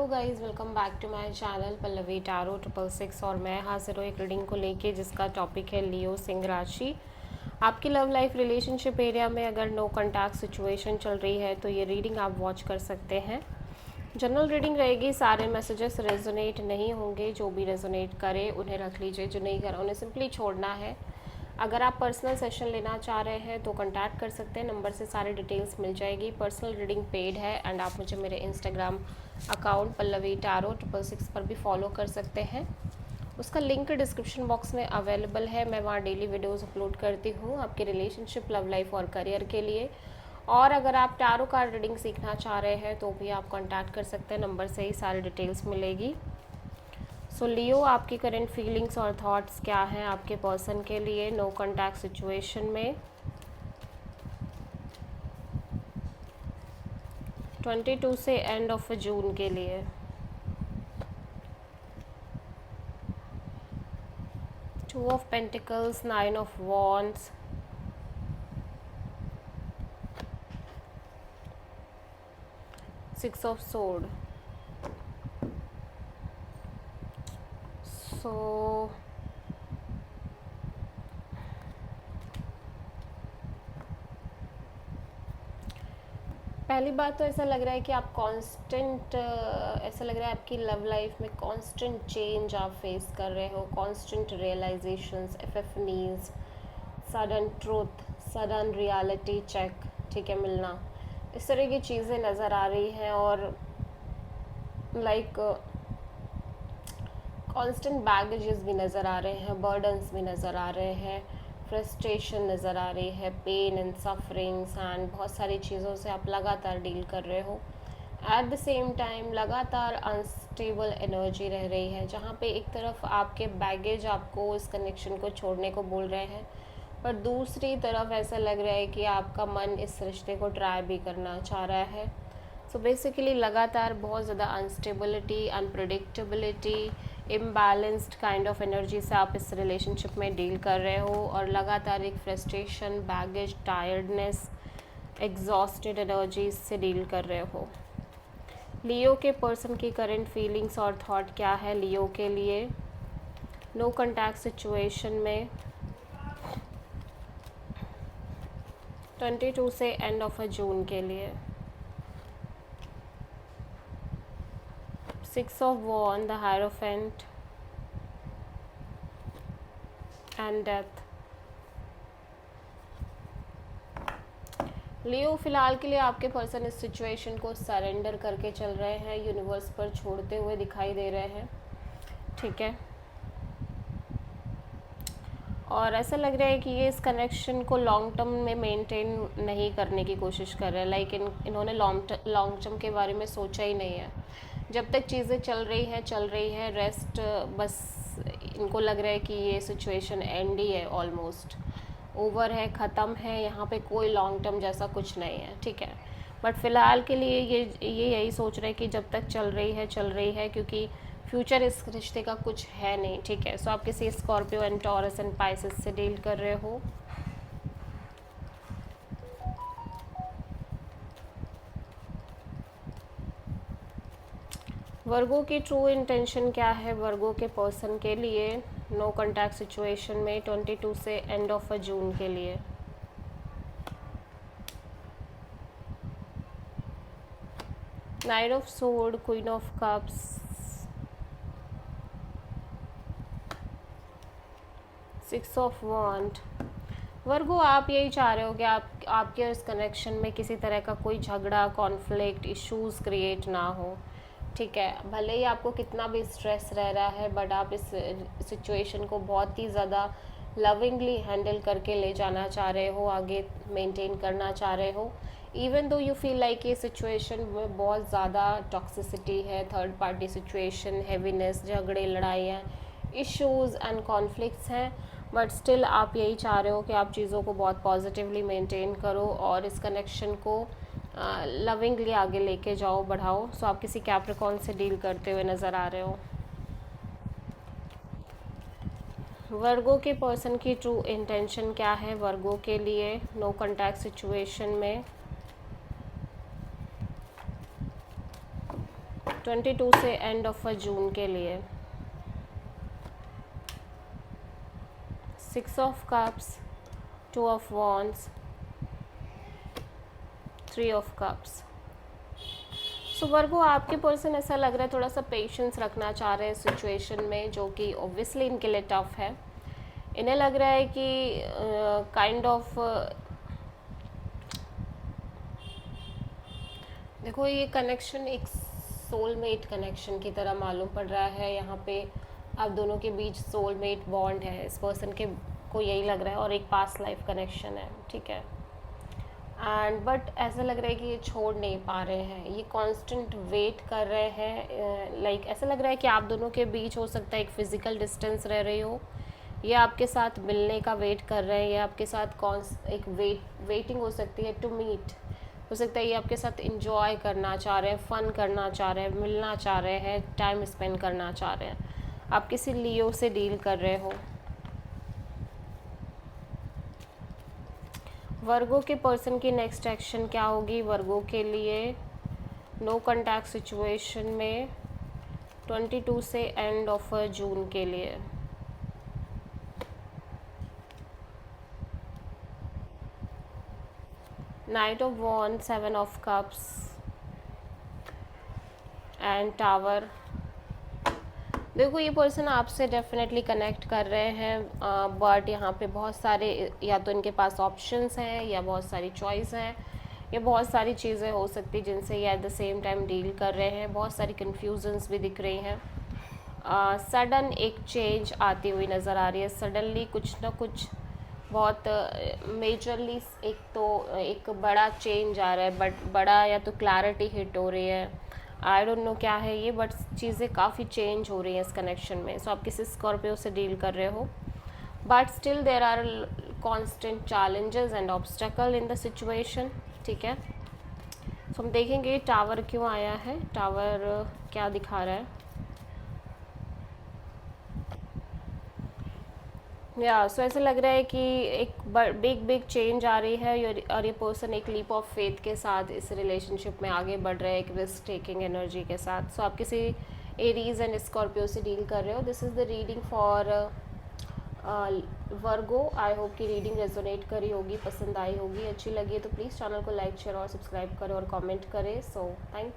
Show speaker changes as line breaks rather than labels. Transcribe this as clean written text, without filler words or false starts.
Guys, welcome back to my channel Pallavi tarot 666 और मैं हाजिर हूँ एक रीडिंग को लेके जिसका टॉपिक है लियो सिंह राशि। आपकी लव लाइफ रिलेशनशिप एरिया में अगर नो कॉन्टैक्ट सिचुएशन चल रही है तो ये रीडिंग आप वॉच कर सकते हैं। जनरल रीडिंग रहेगी, सारे मैसेजेस रेजोनेट नहीं होंगे। जो भी रेजोनेट करे उन्हें रख लीजिए, जो नहीं करा उन्हें सिंपली छोड़ना है। अगर आप पर्सनल सेशन लेना चाह रहे हैं तो कांटेक्ट कर सकते हैं, नंबर से सारी डिटेल्स मिल जाएगी। पर्सनल रीडिंग पेड है एंड आप मुझे मेरे इंस्टाग्राम अकाउंट पल्लवी टारो 666 पर भी फॉलो कर सकते हैं। उसका लिंक डिस्क्रिप्शन बॉक्स में अवेलेबल है। मैं वहाँ डेली वीडियोस अपलोड करती हूँ आपके रिलेशनशिप, लव लाइफ और करियर के लिए। और अगर आप टारो कार्ड रीडिंग सीखना चाह रहे हैं तो भी आप कांटेक्ट कर सकते हैं, नंबर से ही सारी डिटेल्स मिलेगी। सो लियो, आपकी करंट फीलिंग्स और थॉट्स क्या हैं आपके पर्सन के लिए नो कॉन्टैक्ट सिचुएशन में 22 से एंड ऑफ जून के लिए। Two of pentacles, 9 of wands, six of sword. So पहली बात तो ऐसा लग रहा है कि आप कांस्टेंट, ऐसा लग रहा है आपकी लव लाइफ में कांस्टेंट चेंज आप फेस कर रहे हो, constant realisations, epiphanies, sudden truth, sudden reality check, ठीक है, मिलना, इस तरह की चीज़ें नज़र आ रही हैं। और लाइक कांस्टेंट बैगेजेस भी नज़र आ रहे हैं, बर्डन्स भी नज़र आ रहे हैं, फ्रस्ट्रेशन नज़र आ रही है, पेन एंड सफरिंग्स एंड बहुत सारी चीज़ों से आप लगातार डील कर रहे हो। एट द सेम टाइम लगातार अनस्टेबल एनर्जी रह रही है, जहाँ पे एक तरफ आपके बैगेज आपको इस कनेक्शन को छोड़ने को बोल रहे हैं, पर दूसरी तरफ ऐसा लग रहा है कि आपका मन इस रिश्ते को ट्राई भी करना चाह रहा है। सो बेसिकली लगातार बहुत ज़्यादा instability, unpredictability, imbalanced kind of energy से आप इस रिलेशनशिप में डील कर रहे हो और लगातार एक frustration, baggage, tiredness, exhausted energy से डील कर रहे हो। लियो के पर्सन की करंट फीलिंग्स और थॉट क्या है लियो के लिए नो कॉन्टैक्ट सिचुएशन में 22 से एंड ऑफ जून के लिए। 6 of Wands, the Hierophant and Death। लियो, फिलहाल के लिए आपके पर्सन इस सिचुएशन को सरेंडर करके चल रहे हैं, यूनिवर्स पर छोड़ते हुए दिखाई दे रहे हैं, ठीक है। और ऐसा लग रहा है कि ये इस कनेक्शन को लॉन्ग टर्म में मेंटेन नहीं करने की कोशिश कर रहे हैं। लाइक इन्होंने लॉन्ग टर्म के बारे में सोचा ही नहीं है। जब तक चीज़ें चल रही है, रेस्ट बस इनको लग रहा है कि ये सिचुएशन एंड ही है, ऑलमोस्ट ओवर है, ख़त्म है, यहाँ पे कोई लॉन्ग टर्म जैसा कुछ नहीं है, ठीक है। बट फ़िलहाल के लिए ये यही सोच रहे हैं कि जब तक चल रही है, क्योंकि फ्यूचर इस रिश्ते का कुछ है नहीं, ठीक है। सो आप किसी Scorpio and taurus and Pisces से डील कर रहे हो। वर्गो की ट्रू इंटेंशन क्या है वर्गो के पर्सन के लिए नो कॉन्टैक्ट सिचुएशन में 22 से एंड ऑफ जून के लिए। Night of sword, queen of cups, six of wand. Virgo, आप यही चाह रहे हो कि आपके इस कनेक्शन में किसी तरह का कोई झगड़ा, कॉन्फ्लिक्ट, इश्यूज़ क्रिएट ना हो, ठीक है। भले ही आपको कितना भी स्ट्रेस रह रहा है, बट आप इस सिचुएशन को बहुत ही ज़्यादा लविंगली हैंडल करके ले जाना चाह रहे हो, आगे मेंटेन करना चाह रहे हो। Even though you feel like ये सिचुएशन में बहुत ज़्यादा टॉक्सिसिटी है, थर्ड पार्टी सिचुएशन, हैवीनेस, झगड़े, लड़ाइयाँ, इश्यूज़ एंड कॉन्फ्लिक्ट्स हैं, बट स्टिल आप यही चाह रहे हो कि आप चीज़ों को बहुत पॉजिटिवली मेंटेन करो और इस कनेक्शन को लविंगली आगे लेके जाओ, बढ़ाओ। सो आप किसी कैप्रिकॉर्न से डील करते हुए नज़र आ रहे हो। वर्गो के पर्सन की ट्रू इंटेंशन क्या है वर्गो के लिए नो कॉन्टैक्ट सिचुएशन में 22 से एंड ऑफ जून के लिए। 6 of cups, 2 of wands, 3 of cups. So Virgo, आपके पर्सन ऐसा लग रहा है थोड़ा सा पेशेंस रखना चाह रहे हैं सिचुएशन में, जो कि ऑब्वियसली इनके लिए टफ है। इन्हें लग रहा है कि काइंड ऑफ देखो, ये कनेक्शन एक सोलमेट कनेक्शन की तरह मालूम पड़ रहा है। यहाँ पे आप दोनों के बीच सोलमेट बॉन्ड है, इस पर्सन के को यही लग रहा है, और एक पास्ट लाइफ कनेक्शन है, ठीक है। एंड बट ऐसा लग रहा है कि ये छोड़ नहीं पा रहे हैं, ये कांस्टेंट वेट कर रहे हैं। लाइक ऐसा लग रहा है कि आप दोनों के बीच हो सकता है एक फ़िज़िकल डिस्टेंस रह रही हो, ये आपके साथ मिलने का वेट कर रहे हैं, ये आपके साथ एक वेटिंग हो सकती है टू मीट। हो सकता है ये आपके साथ इंजॉय करना चाह रहे हैं, फ़न करना चाह रहे हैं, मिलना चाह रहे हैं, टाइम स्पेंड करना चाह रहे हैं। आप किसी लियो से डील कर रहे हो। वर्गो के पर्सन की नेक्स्ट एक्शन क्या होगी वर्गो के लिए नो कॉन्टैक्ट सिचुएशन में 22 से एंड ऑफ जून के लिए? Night of wand, 7 of cups and tower. देखो, ये पर्सन आपसे डेफिनेटली कनेक्ट कर रहे हैं, बट यहाँ पे बहुत सारे, या तो इनके पास ऑप्शंस हैं, या बहुत सारी चॉइस हैं, या बहुत सारी चीज़ें हो सकती जिनसे ये at the same time deal कर रहे हैं। बहुत सारी कन्फ्यूजन्स भी दिख रही हैं। सडन एक चेंज आती हुई नज़र आ रही है। सडनली कुछ ना कुछ बहुत मेजरली एक बड़ा चेंज आ रहा है, बट बड़ा या तो क्लैरिटी हिट हो रही है, आई डोंट नो क्या है ये, बट चीज़ें काफ़ी चेंज हो रही हैं इस कनेक्शन में। सो आप किसी स्कॉर्पियो से डील कर रहे हो, but still there are constant challenges and obstacle in the situation, ठीक है। सो हम देखेंगे टावर क्यों आया है, टावर क्या दिखा रहा है। सो ऐसा लग रहा है कि एक बिग चेंज आ रही है, और ये पर्सन एक लीप ऑफ फेथ के साथ इस रिलेशनशिप में आगे बढ़ रहे हैं, एक रिस्क टेकिंग एनर्जी के साथ। सो आप किसी एरीज एंड स्कॉर्पियो से डील कर रहे हो। This is the reading for Virgo. I hope कि रीडिंग रेजोनेट करी होगी, पसंद आई होगी, अच्छी लगी है तो प्लीज़ चैनल को लाइक, शेयर और सब्सक्राइब करें और कमेंट करें। So thank you.